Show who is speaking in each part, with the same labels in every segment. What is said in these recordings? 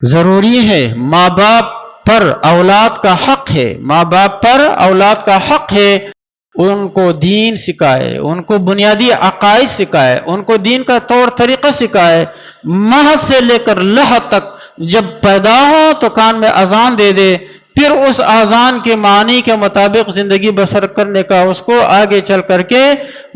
Speaker 1: ضروری ہے، ماں باپ پر اولاد کا حق ہے، ماں باپ پر اولاد کا حق ہے ان کو دین سکھائے، ان کو بنیادی عقائد سکھائے، ان کو دین کا طور طریقہ سکھائے، مہد سے لے کر لحد تک جب پیدا ہو تو کان میں اذان دے دے، پھر اس اذان کے معنی کے مطابق زندگی بسر کرنے کا اس کو آگے چل کر کے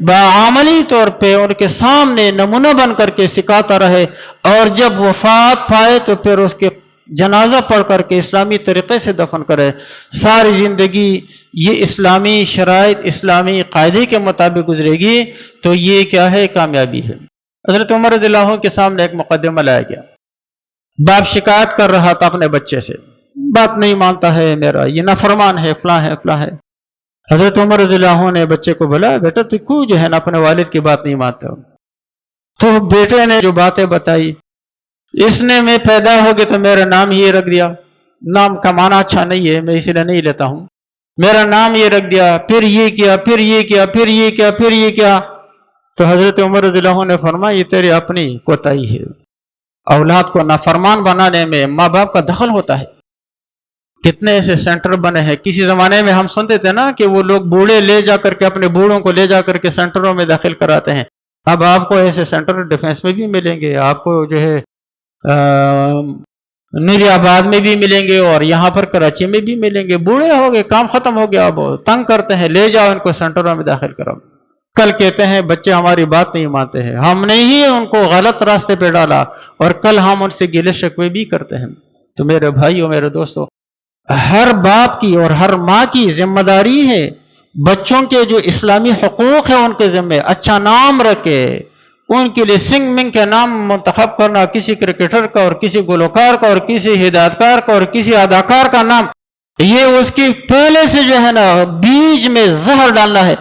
Speaker 1: بعملی طور پہ ان کے سامنے نمونہ بن کر کے سکھاتا رہے، اور جب وفات پائے تو پھر اس کے جنازہ پڑھ کر کے اسلامی طریقے سے دفن کرے، ساری زندگی یہ اسلامی شرائط اسلامی قاعدے کے مطابق گزرے گی، تو یہ کیا ہے؟ کامیابی ہے۔ حضرت عمر رضی اللہ عنہ کے سامنے ایک مقدمہ لایا گیا، باپ شکایت کر رہا تھا اپنے بچے سے، بات نہیں مانتا ہے میرا، یہ نافرمان ہے، فلاں ہے فلاں ہے۔ حضرت عمر رضی اللہ عنہ نے بچے کو بولا، بیٹا تو کیوں جو ہے نا اپنے والد کی بات نہیں مانتے ہو؟ تو بیٹے نے جو باتیں بتائی، اس نے میں پیدا ہو گیا تو میرا نام ہی رکھ دیا، نام کا معنی اچھا نہیں ہے، میں اسی لیے نہیں لیتا ہوں، میرا نام یہ رکھ دیا، پھر یہ کیا، پھر یہ کیا، پھر یہ کیا، پھر یہ کیا۔ تو حضرت عمر رضی اللہ عنہ نے فرمایا یہ تیری اپنی کوتاہی ہے، اولاد کو نافرمان بنانے میں ماں باپ کا دخل ہوتا ہے۔ کتنے ایسے سینٹر بنے ہیں، کسی زمانے میں ہم سنتے تھے نا کہ وہ لوگ بوڑھے لے جا کر کے اپنے بوڑھوں کو لے جا کر کے سینٹروں میں داخل کراتے ہیں۔ اب آپ کو ایسے سینٹر ڈیفنس میں بھی ملیں گے، آپ کو جو ہے نیر آباد میں بھی ملیں گے، اور یہاں پر کراچی میں بھی ملیں گے۔ بوڑھے ہو گئے، کام ختم ہو گیا، اب تنگ کرتے ہیں، لے جاؤ ان کو سینٹروں میں داخل کراؤ۔ کل کہتے ہیں بچے ہماری بات نہیں مانتے ہیں، ہم نے ہی ان کو غلط راستے پہ ڈالا، اور کل ہم ان سے گلے شکوے بھی کرتے ہیں۔ تو میرے بھائیوں، میرے دوستوں، ہر باپ کی اور ہر ماں کی ذمہ داری ہے بچوں کے جو اسلامی حقوق ہیں ان کے ذمہ اچھا نام رکھے، ان کے لیے سنگ منگ کے نام منتخب کرنا، کسی کرکٹر کا اور کسی گلوکار کا اور کسی ہدایتکار کا اور کسی اداکار کا نام، یہ اس کی پہلے سے جو ہے نا بیج میں زہر ڈالنا ہے۔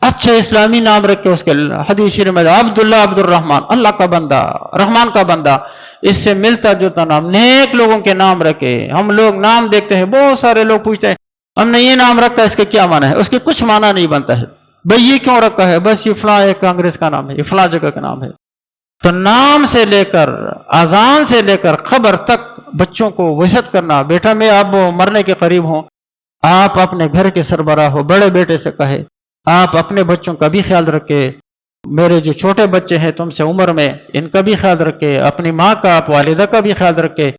Speaker 1: اچھا اسلامی نام رکھ کے اس کے حدیث شریف میں عبداللہ عبد الرحمن، اللہ کا بندہ، رحمان کا بندہ، اس سے ملتا جلتا نام، نیک لوگوں کے نام رکھے۔ ہم لوگ نام دیکھتے ہیں، بہت سارے لوگ پوچھتے ہیں ہم نے یہ نام رکھا ہے، اس کا کیا معنی ہے؟ اس کے کچھ معنی نہیں بنتا ہے، بھئی یہ کیوں رکھا ہے؟ بس یہ فلاں ایک کانگریس کا نام ہے، یہ فلاں جگہ کا نام ہے۔ تو نام سے لے کر اذان سے لے کر قبر تک بچوں کو وصیت کرنا، بیٹا میں اب مرنے کے قریب ہوں، آپ اپنے گھر کے سربراہ ہو، بڑے بیٹے سے کہے آپ اپنے بچوں کا بھی خیال رکھے، میرے جو چھوٹے بچے ہیں تم سے عمر میں، ان کا بھی خیال رکھے، اپنی ماں کا، والدہ کا بھی خیال رکھے۔